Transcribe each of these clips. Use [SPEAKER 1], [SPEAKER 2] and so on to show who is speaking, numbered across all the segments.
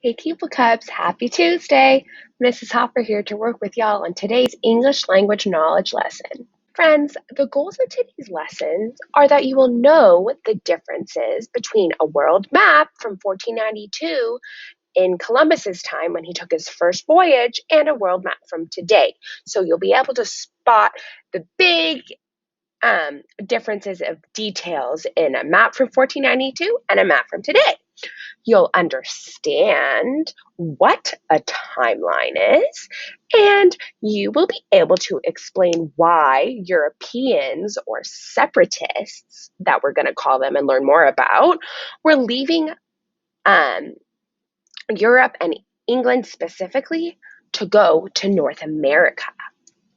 [SPEAKER 1] Hey, People Cubs, happy Tuesday! Mrs. Hopper here to work with y'all on today's English language knowledge lesson. Friends, the goals of today's lessons are that you will know the differences between a world map from 1492 in Columbus's time when he took his first voyage and a world map from today. So you'll be able to spot the big differences of details in a map from 1492 and a map from today. You'll understand what a timeline is, and you will be able to explain why Europeans or separatists, that we're going to call them and learn more about, were leaving Europe and England specifically to go to North America.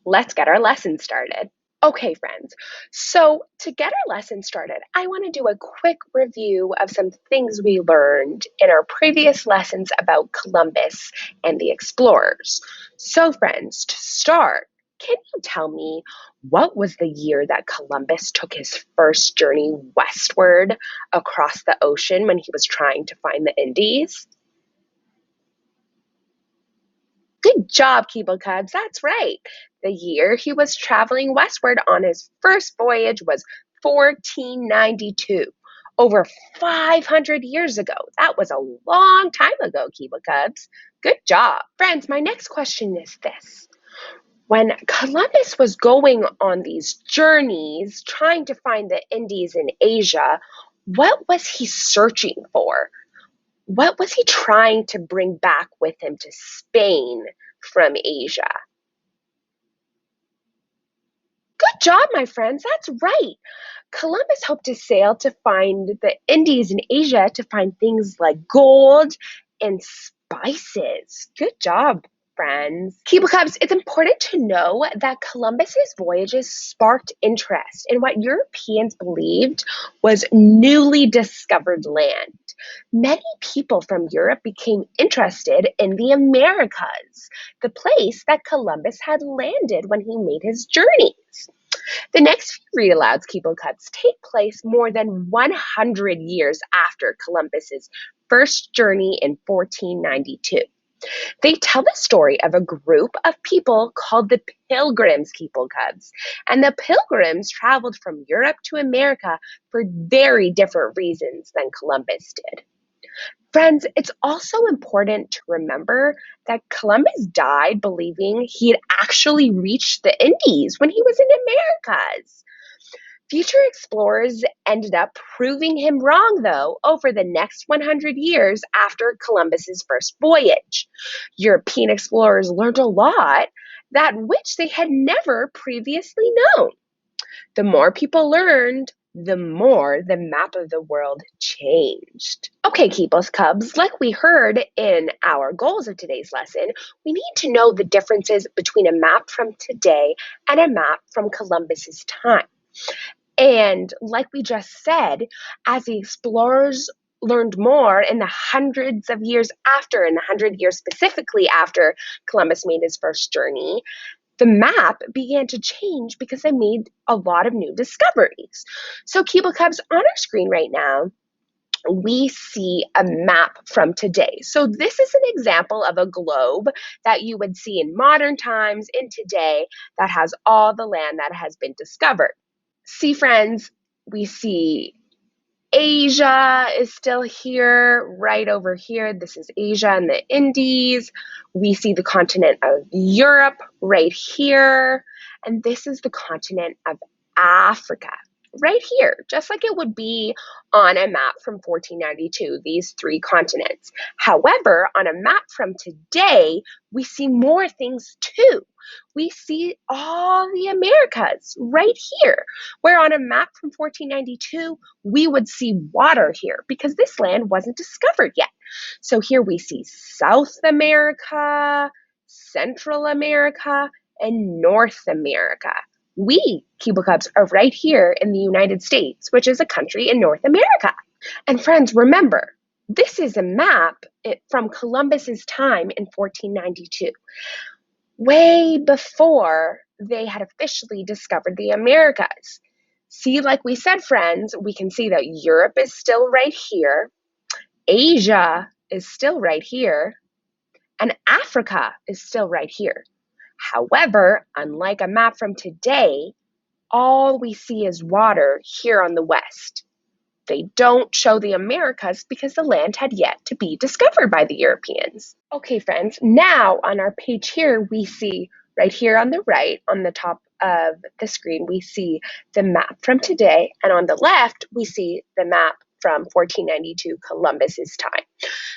[SPEAKER 1] Let's get our lesson started. Okay, friends, so to get our lesson started, I want to do a quick review of some things we learned in our previous lessons about Columbus and the explorers. So, friends, to start, can you tell me what was the year that Columbus took his first journey westward across the ocean when he was trying to find the Indies? Good job, Keeble Cubs. That's right. The year he was traveling westward on his first voyage was 1492, over 500 years ago. That was a long time ago, Keeble Cubs. Good job. Friends, my next question is this. When Columbus was going on these journeys, trying to find the Indies in Asia, what was he searching for? What was he trying to bring back with him to Spain from Asia? Good job, my friends. That's right. Columbus hoped to sail to find the Indies in Asia to find things like gold and spices. Good job, friends. Keeble Cubs, it's important to know that Columbus's voyages sparked interest in what Europeans believed was newly discovered land. Many people from Europe became interested in the Americas, the place that Columbus had landed when he made his journeys. The next few read-alouds, Keeble Cubs, take place more than 100 years after Columbus's first journey in 1492. They tell the story of a group of people called the Pilgrims, Keeble Cubs. And the Pilgrims traveled from Europe to America for very different reasons than Columbus did. Friends, it's also important to remember that Columbus died believing he had actually reached the Indies when he was in Americas. Future explorers ended up proving him wrong, though, over the next 100 years after Columbus's first voyage. European explorers learned a lot that which they had never previously known. The more people learned, the more the map of the world changed. Okay, Keeples Cubs, like we heard in our goals of today's lesson, we need to know the differences between a map from today and a map from Columbus's time. And like we just said, as the explorers learned more in the hundreds of years after, in the 100 years specifically after Columbus made his first journey, the map began to change because they made a lot of new discoveries. So, Keeble Cubs, on our screen right now, we see a map from today. So this is an example of a globe that you would see in modern times, in today, that has all the land that has been discovered. See, friends, we see Asia is still here, right over here. This is Asia and the Indies. We see the continent of Europe right here. And this is the continent of Africa right here, just like it would be on a map from 1492, these three continents. However, on a map from today, we see more things too. We see all the Americas right here, where on a map from 1492, we would see water here because this land wasn't discovered yet. So here we see South America, Central America, and North America. We, Keeble Cubs, are right here in the United States, which is a country in North America. And friends, remember, this is a map from Columbus's time in 1492, way before they had officially discovered the Americas. See, like we said, friends, we can see that Europe is still right here. Asia is still right here, and Africa is still right here. However, unlike a map from today, all we see is water here on the west. They don't show the Americas because the land had yet to be discovered by the Europeans. Okay, friends, now on our page here, we see right here on the right, on the top of the screen, we see the map from today, and on the left, we see the map from 1492, Columbus's time.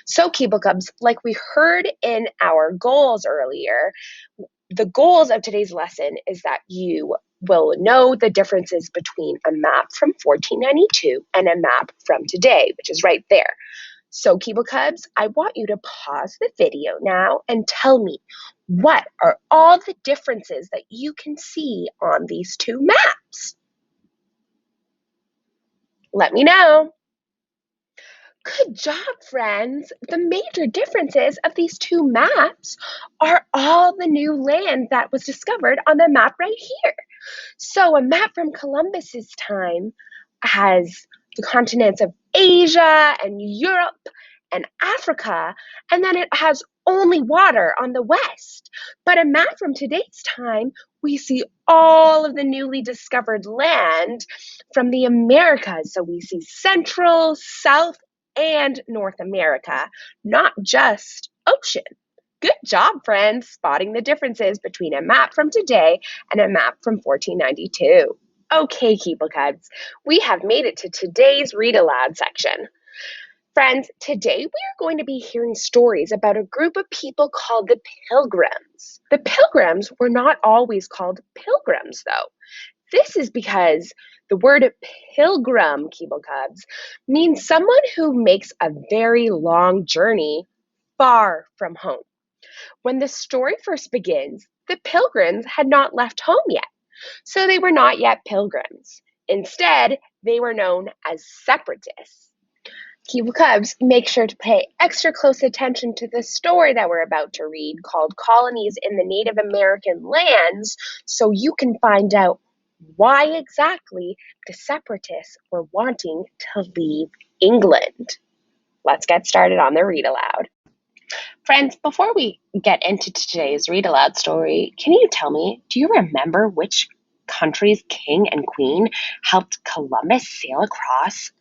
[SPEAKER 1] So, Cable Cubs, like we heard in our goals earlier, the goals of today's lesson is that you will know the differences between a map from 1492 and a map from today, which is right there. So, Cable Cubs, I want you to pause the video now and tell me, what are all the differences that you can see on these two maps? Let me know. Good job, friends. The major differences of these two maps are all the new land that was discovered on the map right here. So a map from Columbus's time has the continents of Asia and Europe and Africa, and then it has only water on the west. But a map from today's time, we see all of the newly discovered land from the Americas. So we see Central, South, and North America, not just ocean. Good job, friends, spotting the differences between a map from today and a map from 1492. Okay, Keeple Cubs, we have made it to today's Read Aloud section. Friends, today we are going to be hearing stories about a group of people called the Pilgrims. The Pilgrims were not always called Pilgrims, though. This is because the word pilgrim, Keeble Cubs, means someone who makes a very long journey far from home. When the story first begins, the Pilgrims had not left home yet, so they were not yet pilgrims. Instead, they were known as separatists. Keeble Cubs, make sure to pay extra close attention to the story that we're about to read called Colonies in the Native American Lands so you can find out why exactly the separatists were wanting to leave England. Let's get started on the read aloud. Friends, before we get into today's read aloud story, can you tell me, do you remember which country's king and queen helped Columbus sail across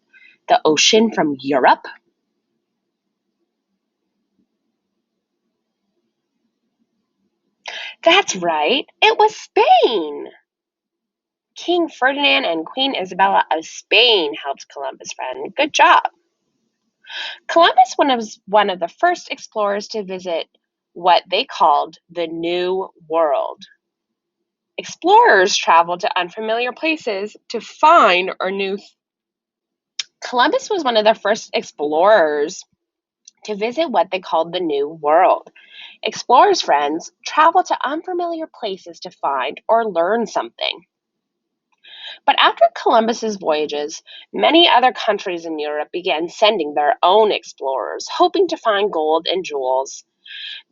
[SPEAKER 1] the ocean from Europe? That's right, it was Spain. King Ferdinand and Queen Isabella of Spain helped Columbus, friend. Good job. Columbus was one of the first explorers to visit what they called the New World. Explorers traveled to unfamiliar places to find or new. Columbus was one of the first explorers to visit what they called the New World. Explorers, friends, travel to unfamiliar places to find or learn something. But after Columbus's voyages, many other countries in Europe began sending their own explorers, hoping to find gold and jewels.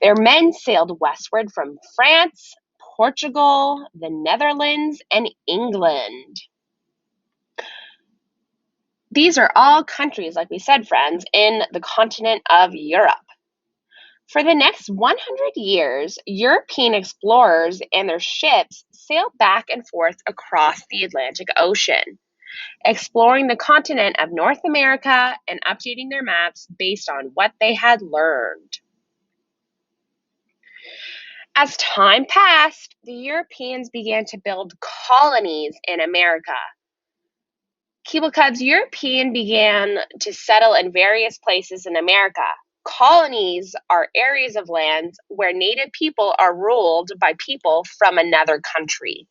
[SPEAKER 1] Their men sailed westward from France, Portugal, the Netherlands, and England. These are all countries, like we said, friends, in the continent of Europe. For the next 100 years, European explorers and their ships sailed back and forth across the Atlantic Ocean, exploring the continent of North America and updating their maps based on what they had learned. As time passed, the Europeans began to build colonies in America. Keeble Cubs, Europeans began to settle in various places in America. Colonies are areas of land where native people are ruled by people from another country.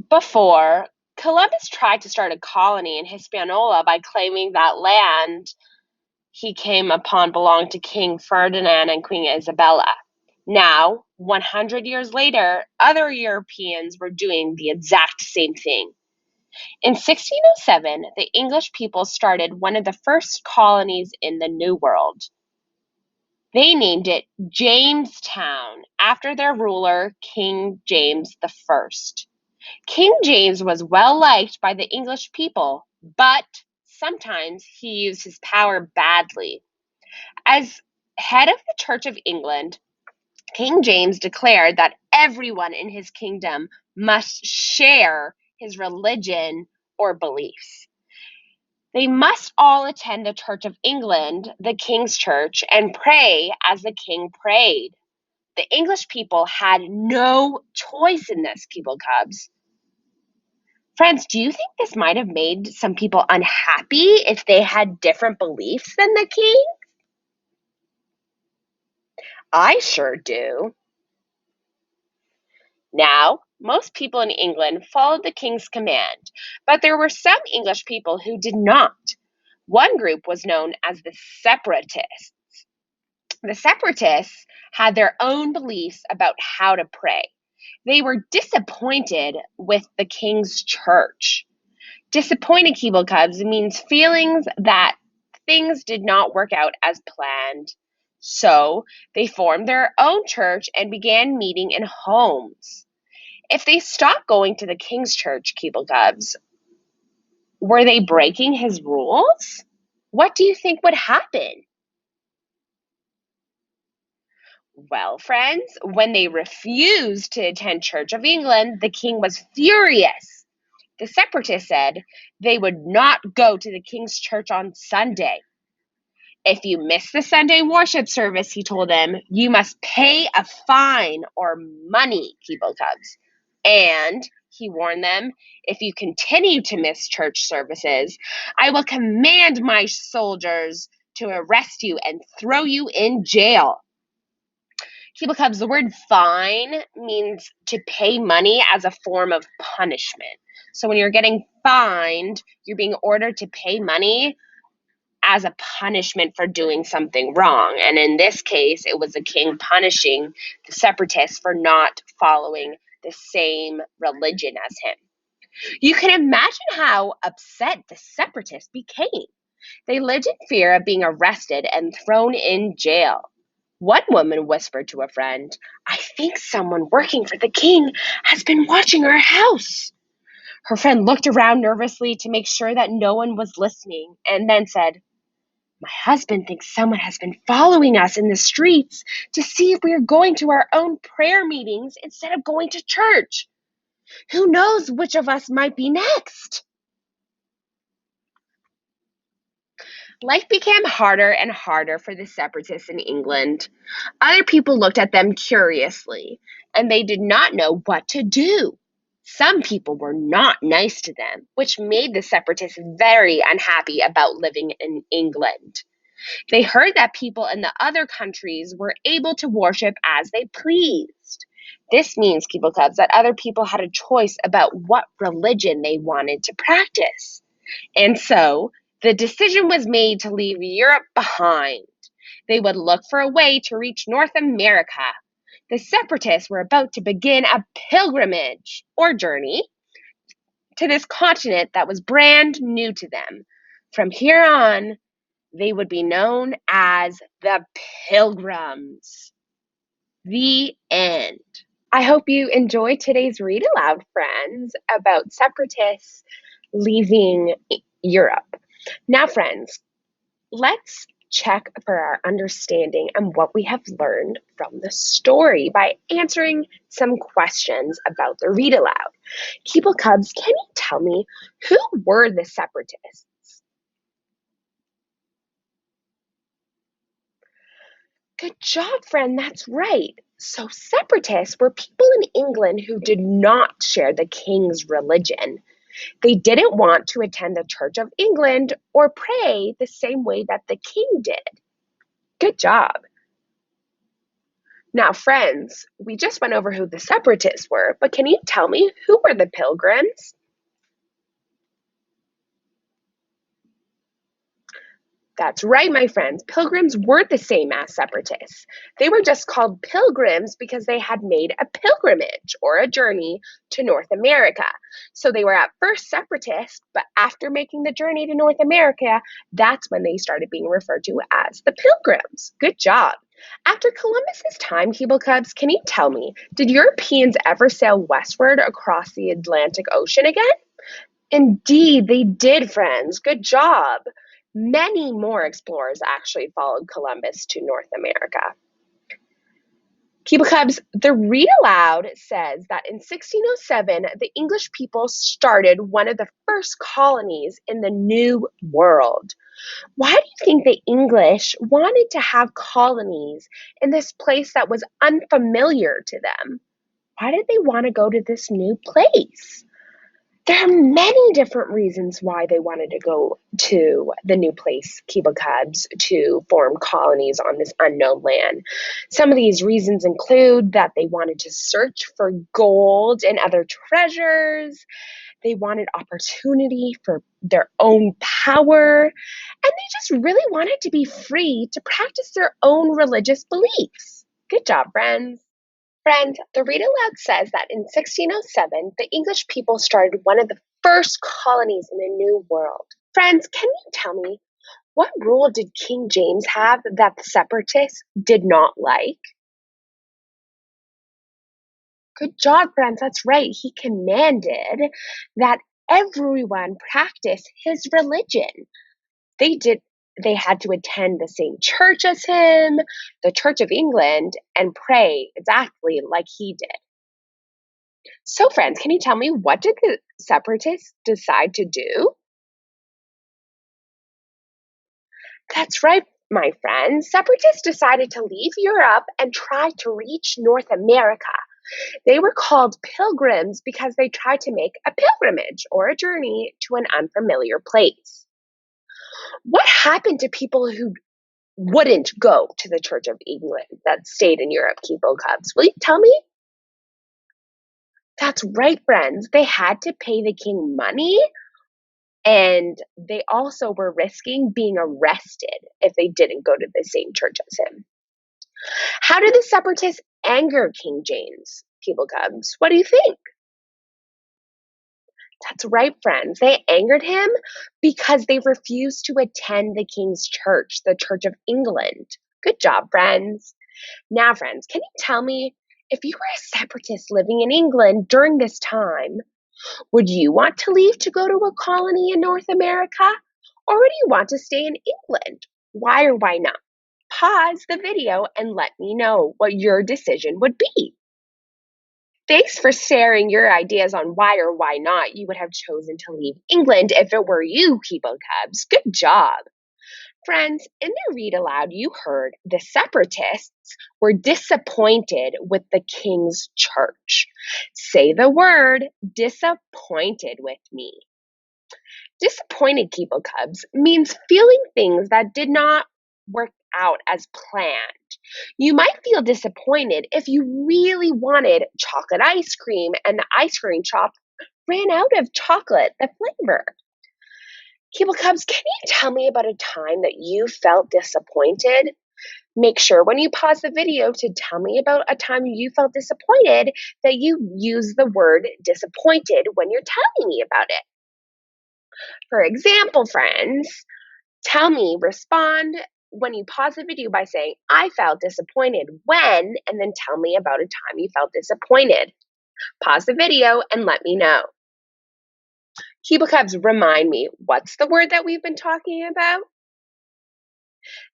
[SPEAKER 1] Before, Columbus tried to start a colony in Hispaniola by claiming that land he came upon belonged to King Ferdinand and Queen Isabella. Now, 100 years later, other Europeans were doing the exact same thing. In 1607, the English people started one of the first colonies in the New World. They named it Jamestown after their ruler, King James I. King James was well liked by the English people, but sometimes he used his power badly. As head of the Church of England, King James declared that everyone in his kingdom must share his religion or beliefs. They must all attend the Church of England, the King's Church, and pray as the king prayed. The English people had no choice in this, Keeble Cubs. Friends, do you think this might have made some people unhappy if they had different beliefs than the king? I sure do. Now, most people in England followed the king's command, but there were some English people who did not. One group was known as the separatists. The separatists had their own beliefs about how to pray. They were disappointed with the king's church. Disappointed, Keeble Cubs, means feelings that things did not work out as planned. So they formed their own church and began meeting in homes. If they stopped going to the king's church, Keeble Cubs, were they breaking his rules? What do you think would happen? Well, friends, when they refused to attend Church of England, the king was furious. The separatists said they would not go to the king's church on Sunday. If you miss the Sunday worship service, he told them, you must pay a fine or money, Keeble Cubs. And he warned them, if you continue to miss church services, I will command my soldiers to arrest you and throw you in jail. Keeble Cubs, the word fine means to pay money as a form of punishment. So when you're getting fined, you're being ordered to pay money as a punishment for doing something wrong. And in this case, it was the king punishing the separatists for not following the same religion as him. You can imagine how upset the separatists became. They lived in fear of being arrested and thrown in jail. One woman whispered to a friend, I think someone working for the king has been watching our house. Her friend looked around nervously to make sure that no one was listening and then said, my husband thinks someone has been following us in the streets to see if we are going to our own prayer meetings instead of going to church. Who knows which of us might be next? Life became harder and harder for the separatists in England. Other people looked at them curiously, and they did not know what to do. Some people were not nice to them, which made the separatists very unhappy about living in England. They heard that people in the other countries were able to worship as they pleased. This means, Keeble Cubs, that other people had a choice about what religion they wanted to practice. And so, the decision was made to leave Europe behind. They would look for a way to reach North America. The separatists were about to begin a pilgrimage or journey to this continent that was brand new to them. From here on, they would be known as the Pilgrims. The end. I hope you enjoyed today's read aloud, friends, about separatists leaving Europe. Now, friends, let's check for our understanding and what we have learned from the story by answering some questions about the read aloud. Keeble Cubs, can you tell me who were the separatists? Good job, friend. That's right. So separatists were people in England who did not share the king's religion. They didn't want to attend the Church of England or pray the same way that the king did. Good job. Now, friends, we just went over who the separatists were, but can you tell me who were the pilgrims? That's right, my friends. Pilgrims weren't the same as separatists. They were just called pilgrims because they had made a pilgrimage or a journey to North America. So they were at first separatists, but after making the journey to North America, that's when they started being referred to as the Pilgrims. Good job. After Columbus's time, Keeble Cubs, can you tell me, did Europeans ever sail westward across the Atlantic Ocean again? Indeed, they did, friends. Good job. Many more explorers actually followed Columbus to North America. Keeper Cubs, the read aloud says that in 1607, the English people started one of the first colonies in the New World. Why do you think the English wanted to have colonies in this place that was unfamiliar to them? Why did they want to go to this new place? There are many different reasons why they wanted to go to the new place, Kiba Cubs, to form colonies on this unknown land. Some of these reasons include that they wanted to search for gold and other treasures. They wanted opportunity for their own power, and they just really wanted to be free to practice their own religious beliefs. Good job, friends. Friends, the read aloud says that in 1607, the English people started one of the first colonies in the New World. Friends, can you tell me what rule did King James have that the separatists did not like? Good job, friends. That's right. He commanded that everyone practice his religion. They had to attend the same church as him, the Church of England, and pray exactly like he did. So, friends, can you tell me what did the separatists decide to do? That's right, my friends. Separatists decided to leave Europe and try to reach North America. They were called pilgrims because they tried to make a pilgrimage or a journey to an unfamiliar place. What happened to people who wouldn't go to the Church of England that stayed in Europe, Keepo Cubs? Will you tell me? That's right, friends. They had to pay the king money, and they also were risking being arrested if they didn't go to the same church as him. How did the separatists anger King James, Keepo Cubs? What do you think? That's right, friends. They angered him because they refused to attend the king's church, the Church of England. Good job, friends. Now, friends, can you tell me if you were a separatist living in England during this time, would you want to leave to go to a colony in North America? Or would you want to stay in England? Why or why not? Pause the video and let me know what your decision would be. Thanks for sharing your ideas on why or why not you would have chosen to leave England if it were you, Keepo Cubs. Good job. Friends, in the read aloud, you heard the separatists were disappointed with the king's church. Say the word disappointed with me. Disappointed, Keepo Cubs, means feeling things that did not work out as planned. You might feel disappointed if you really wanted chocolate ice cream and the ice cream shop ran out of chocolate, the flavor. Keeple Cubs, can you tell me about a time that you felt disappointed? Make sure when you pause the video to tell me about a time you felt disappointed that you use the word disappointed when you're telling me about it. For example, friends, respond when you pause the video by saying, I felt disappointed when, and then tell me about a time you felt disappointed. Pause the video and let me know. Keeple Cubs, remind me, what's the word that we've been talking about?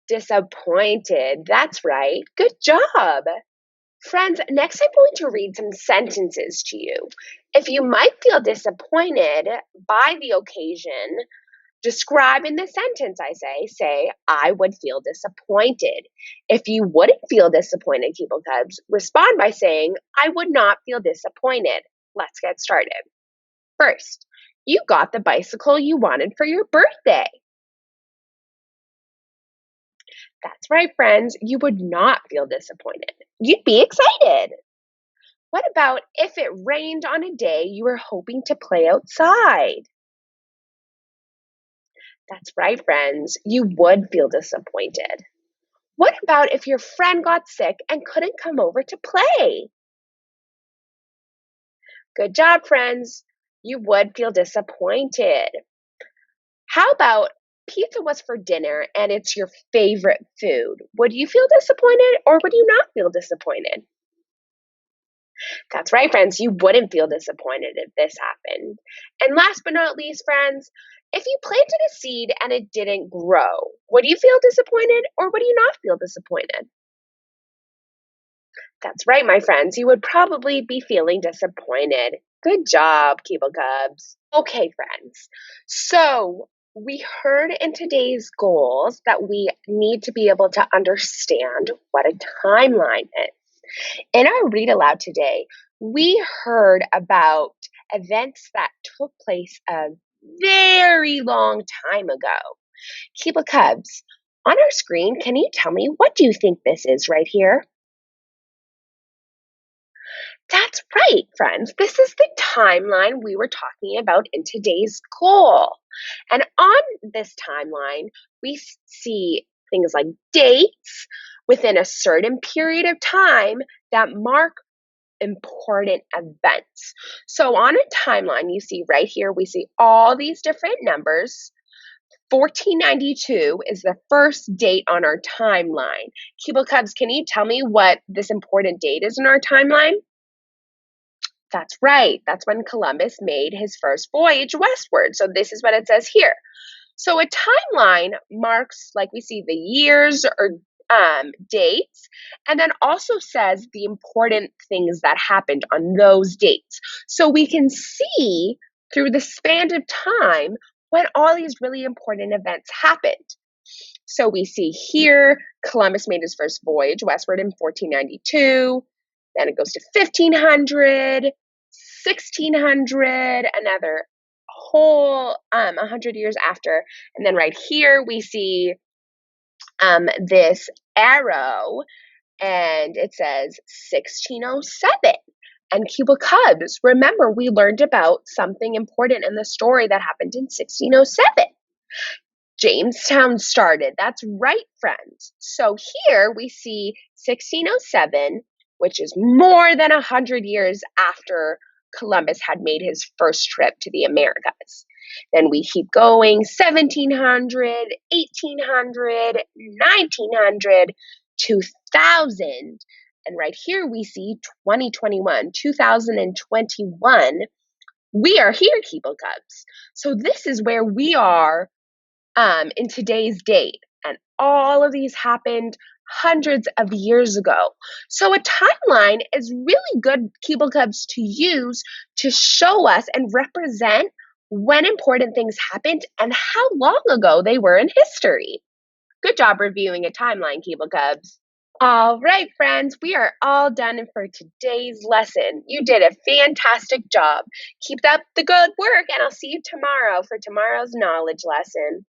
[SPEAKER 1] Disappointed. That's right. Good job. Friends, next I'm going to read some sentences to you. If you might feel disappointed by the occasion, describe in the sentence, say, I would feel disappointed. If you wouldn't feel disappointed, Keeple Cubs, respond by saying, I would not feel disappointed. Let's get started. First, you got the bicycle you wanted for your birthday. That's right, friends. You would not feel disappointed. You'd be excited. What about if it rained on a day you were hoping to play outside? That's right, friends. You would feel disappointed. What about if your friend got sick and couldn't come over to play? Good job, friends. You would feel disappointed. How about pizza was for dinner and it's your favorite food? Would you feel disappointed or would you not feel disappointed? That's right, friends. You wouldn't feel disappointed if this happened. And last but not least, friends, If you planted a seed and it didn't grow, would you feel disappointed or would you not feel disappointed? That's right, my friends. You would probably be feeling disappointed. Good job, Keeble Cubs. Okay, friends. So we heard in today's goals that we need to be able to understand what a timeline is. In our read aloud today, we heard about events that took place a very long time ago. Keeble Cubs, on our screen, can you tell me what do you think this is right here? That's right, friends. This is the timeline we were talking about in today's goal. And on this timeline, we see things like dates within a certain period of time that mark important events. So on a timeline, you see right here, we see all these different numbers. 1492 is the first date on our timeline. Keeble Cubs, can you tell me what this important date is in our timeline? That's right. That's when Columbus made his first voyage westward. So this is what it says here. So a timeline marks, like we see, the years or dates, and then also says the important things that happened on those dates. So we can see through the span of time when all these really important events happened. So we see here Columbus made his first voyage westward in 1492. Then it goes to 1500, 1600, another whole 100 years after. And then right here we see this arrow, and it says 1607. And Keeble Cubs, remember, we learned about something important in the story that happened in 1607. Jamestown started. That's right, friends. So here we see 1607, which is more than 100 years after Columbus had made his first trip to the Americas. Then we keep going 1700, 1800, 1900, 2000. And right here we see 2021, 2021. We are here, Keeble Cubs. So this is where we are in today's date. And all of these happened hundreds of years ago. So a timeline is really good, Keeble Cubs, to use to show us and represent when important things happened and how long ago they were in history. Good job reviewing a timeline, Keeble Cubs. All right, friends, we are all done for today's lesson. You did a fantastic job. Keep up the good work, and I'll see you tomorrow for tomorrow's knowledge lesson.